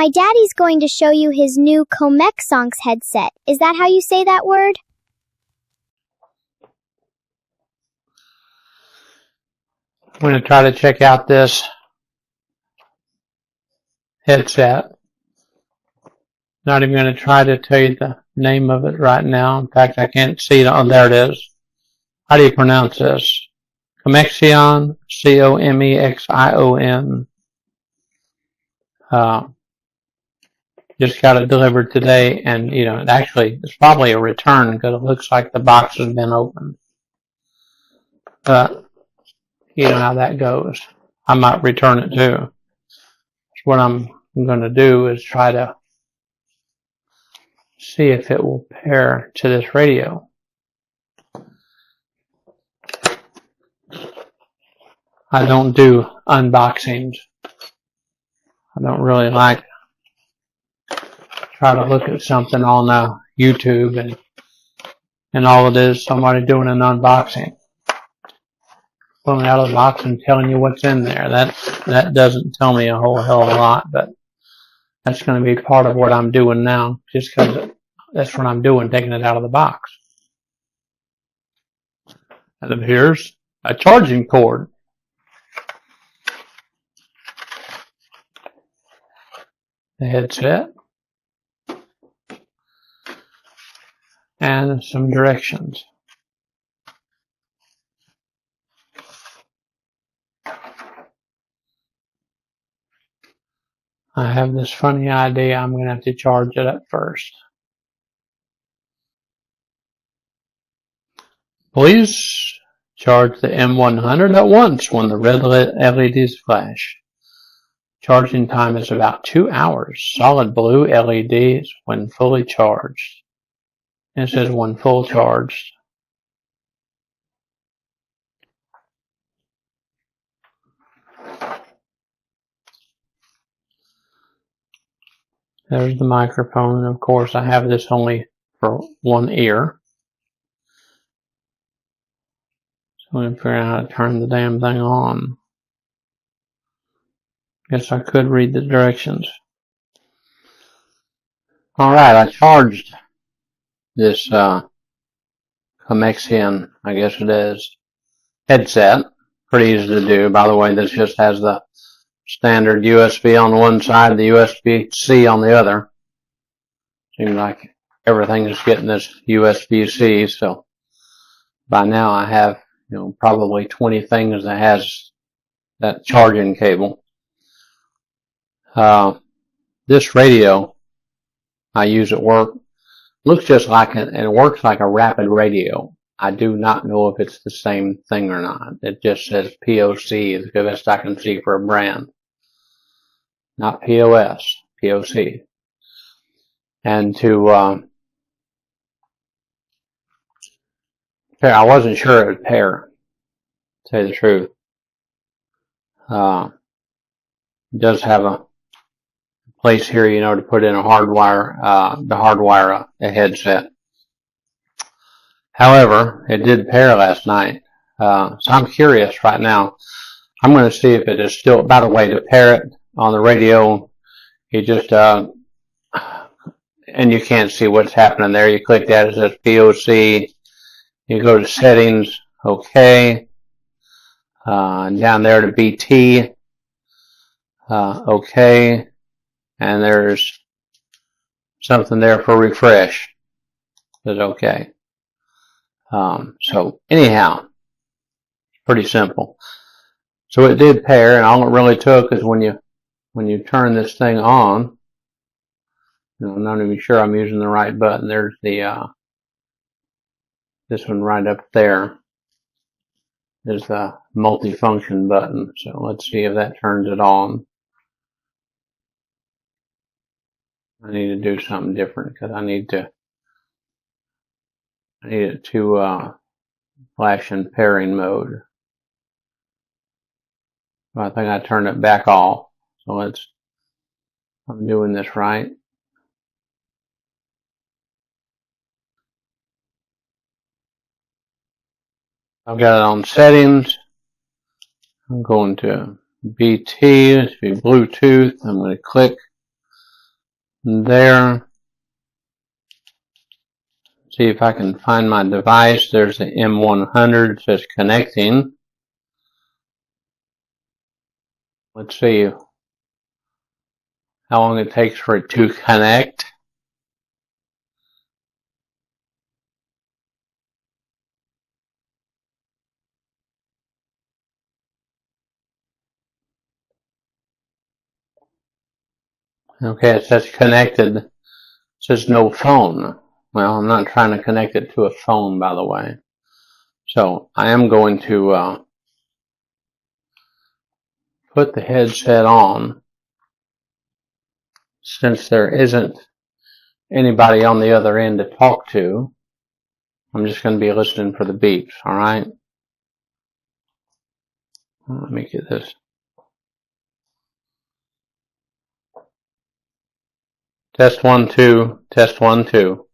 My daddy's going to show you his new Comexion headset. Is that how you say that word? I'm going to try to check out this headset. Not even going to try to tell you the name of it right now. In fact, I can't see it. Oh, there it is. How do you pronounce this? Comexion, Comexion. Just got it delivered today, and it's probably a return because it looks like the box has been opened. But you know how that goes. I might return it too. What I'm going to do is try to see if it will pair to this radio. I don't do unboxings. I don't really like try to look at something on YouTube and all it is somebody doing an unboxing. Pulling out of the box and telling you what's in there. That doesn't tell me a whole hell of a lot, but that's going to be part of what I'm doing now, just because that's what I'm doing, taking it out of the box. And then here's a charging cord. The headset. And some directions. I have this funny idea. I'm going to have to charge it up first. Please charge the M100 at once when the red LEDs flash. Charging time is about 2 hours. Solid blue LEDs when fully charged. It says when full charged. There's the microphone. Of course, I have this only for one ear. So I'm going to figure out how to turn the damn thing on. Guess I could read the directions. Alright, I charged this Comexion, I guess it is, headset. Pretty easy to do. By the way, this just has the standard USB on one side, the USB-C on the other. Seems like everything is getting this USB-C, so by now I have, probably 20 things that has that charging cable. This radio I use at work looks just like it, and it works like a rapid radio. I do not know if it's the same thing or not. It just says POC, is the best I can see for a brand. Not POS, POC. And to pair, I wasn't sure it would pair, to tell you the truth. It does have a place here, to put in a hardwire a headset. However, it did pair last night. So I'm curious right now. I'm going to see if it is still, by the way, to pair it on the radio, you just, and you can't see what's happening there. You click that, it says POC. You go to settings, okay. Down there to BT, okay. And there's something there for refresh. It's okay. So anyhow, pretty simple. So it did pair, and all it really took is when you turn this thing on. I'm not even sure I'm using the right button. There's the this one right up there is the multifunction button. So let's see if that turns it on. I need to do something different because I need it to flash in pairing mode. So I think I turned it back off. So I'm doing this right. I've got it on settings. I'm going to BT, this will be Bluetooth. I'm going to click there. See if I can find my device. There's the M100. It says connecting. Let's see how long it takes for it to connect. Okay, it says connected. It says no phone. Well, I'm not trying to connect it to a phone, by the way. So I am going to put the headset on. Since there isn't anybody on the other end to talk to, I'm just going to be listening for the beeps, alright? Let me get this. Test 1, 2, test 1, 2.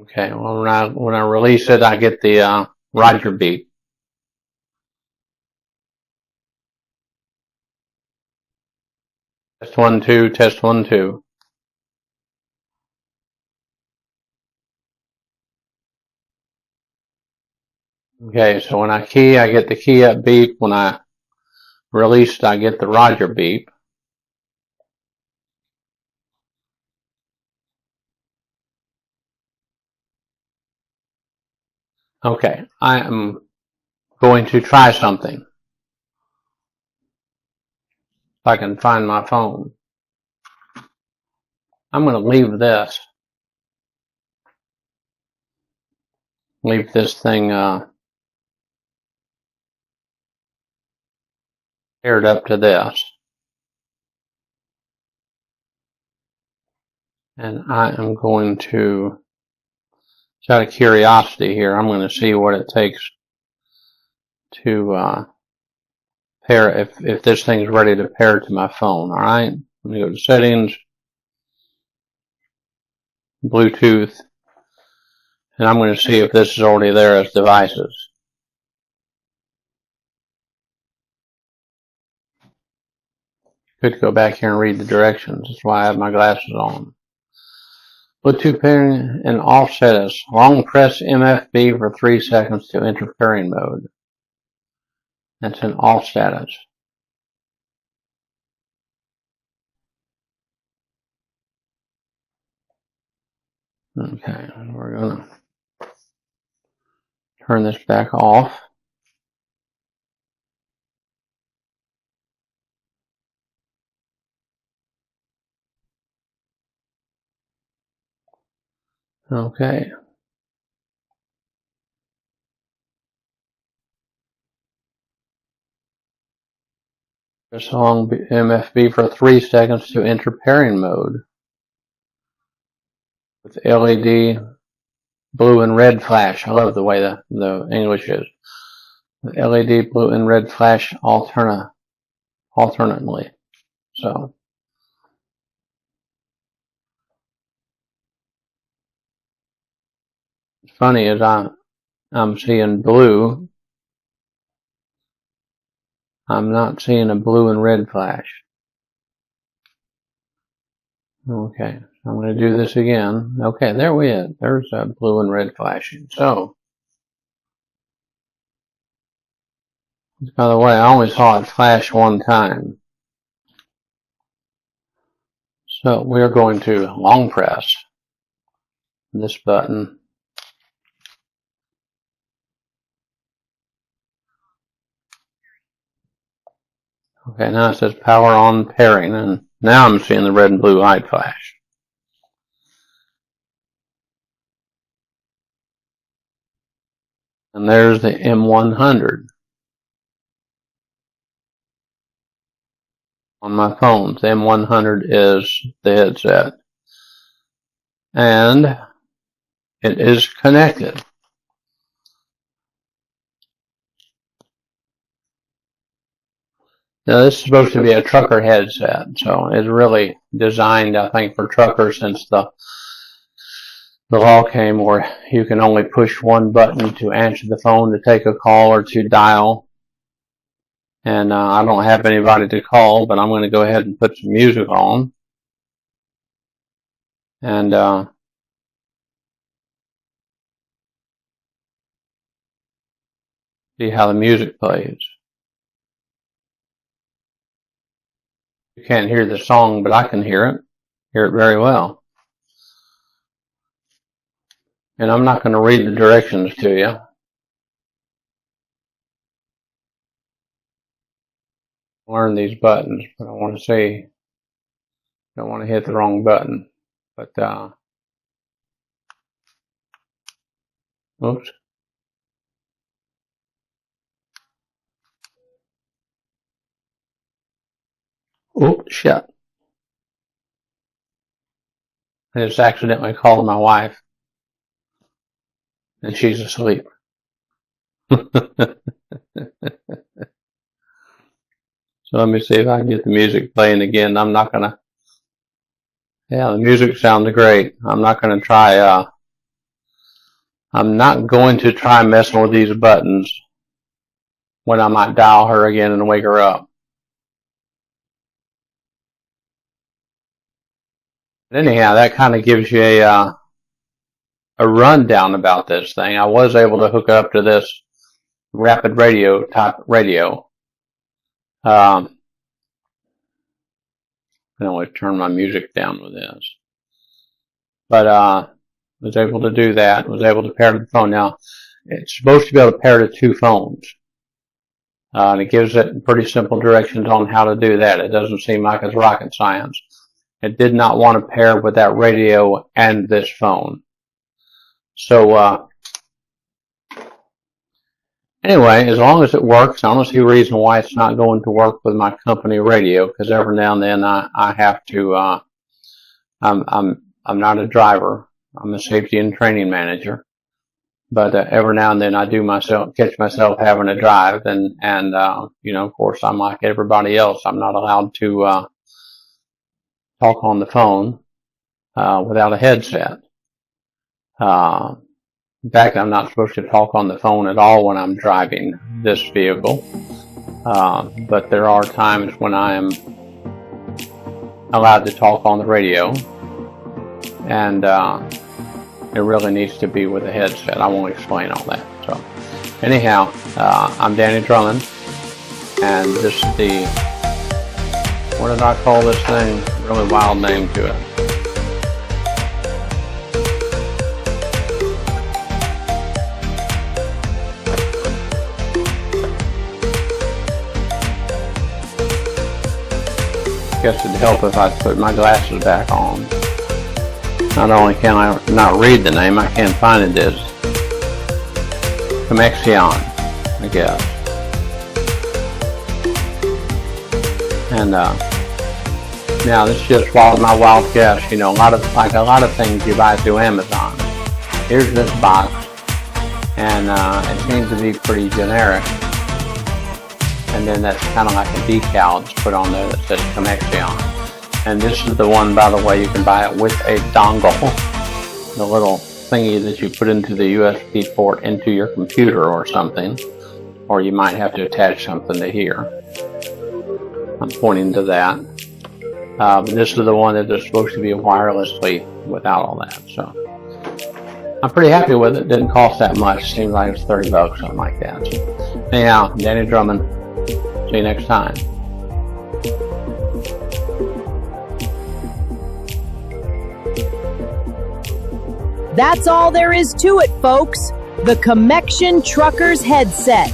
Okay, well, when I release it, I get the Roger beep. Test 1, 2, test 1, 2. Okay, so when I key, I get the key up beep. When I release it, I get the Roger beep. Okay, I am going to try something. If I can find my phone. I'm going to leave this. Leave this thing paired up to this. And I am going to, just out of curiosity here, I'm going to see what it takes to pair, if this thing's ready to pair to my phone. Alright, let me go to settings, Bluetooth, and I'm going to see if this is already there as devices. Could go back here and read the directions. That's why I have my glasses on. Bluetooth pairing and off status. Long press MFB for 3 seconds to enter pairing mode. That's in off status. Okay, we're going to turn this back off. Okay. Press long MFB for 3 seconds to enter pairing mode. With LED blue and red flash. I love the way the English is. The LED blue and red flash alternately. So it's funny as I'm seeing blue. I'm not seeing a blue and red flash. Okay, I'm going to do this again. Okay, there we are. There's a blue and red flashing. So, by the way, I only saw it flash one time. So we're going to long press this button. Okay, now it says power on pairing, and now I'm seeing the red and blue light flash. And there's the M100 on my phone. The M100 is the headset. And it is connected. Now this is supposed to be a trucker headset, so it's really designed, I think, for truckers, since the law came where you can only push one button to answer the phone, to take a call, or to dial. And I don't have anybody to call, but I'm going to go ahead and put some music on. And see how the music plays. You can't hear the song, but I can hear it very well. And I'm not going to read the directions to you. Learn these buttons, but I want to see, don't want to hit the wrong button. But oops. Oh, shit. I just accidentally called my wife, and she's asleep. So let me see if I can get the music playing again. I'm not going to, yeah, the music sounds great. I'm not going to try, I'm not going to try messing with these buttons when I might dial her again and wake her up. But anyhow, that kind of gives you a rundown about this thing. I was able to hook up to this rapid radio type radio. I can always turn my music down with this. But was able to do that, was able to pair to the phone. Now, it's supposed to be able to pair to two phones. And it gives it pretty simple directions on how to do that. It doesn't seem like it's rocket science. It did not want to pair with that radio and this phone. So, anyway, as long as it works, I don't see a reason why it's not going to work with my company radio, because every now and then I have to, I'm not a driver. I'm a safety and training manager. But every now and then I do catch myself having to drive, and you know, of course, I'm like everybody else. I'm not allowed to talk on the phone without a headset. In fact, I'm not supposed to talk on the phone at all when I'm driving this vehicle. But there are times when I am allowed to talk on the radio, and it really needs to be with a headset. I won't explain all that. So, anyhow, I'm Danny Drummond, and this is the, what did I call this thing? Really wild name to it. I guess it'd help if I put my glasses back on. Not only can I not read the name, I can't find it as Comexion, I guess. And now this is just my wild guess. You know, a lot of things you buy through Amazon. Here's this box, and it seems to be pretty generic. And then that's kind of like a decal that's put on there that says Comexion. And this is the one, by the way, you can buy it with a dongle, the little thingy that you put into the USB port into your computer or something, or you might have to attach something to here. I'm pointing to that. But this is the one that is supposed to be wirelessly without all that. So I'm pretty happy with it. Didn't cost that much. Seems like it's $30, something like that. So, anyhow, Danny Drummond. See you next time. That's all there is to it, folks. The Comexion Trucker's Headset.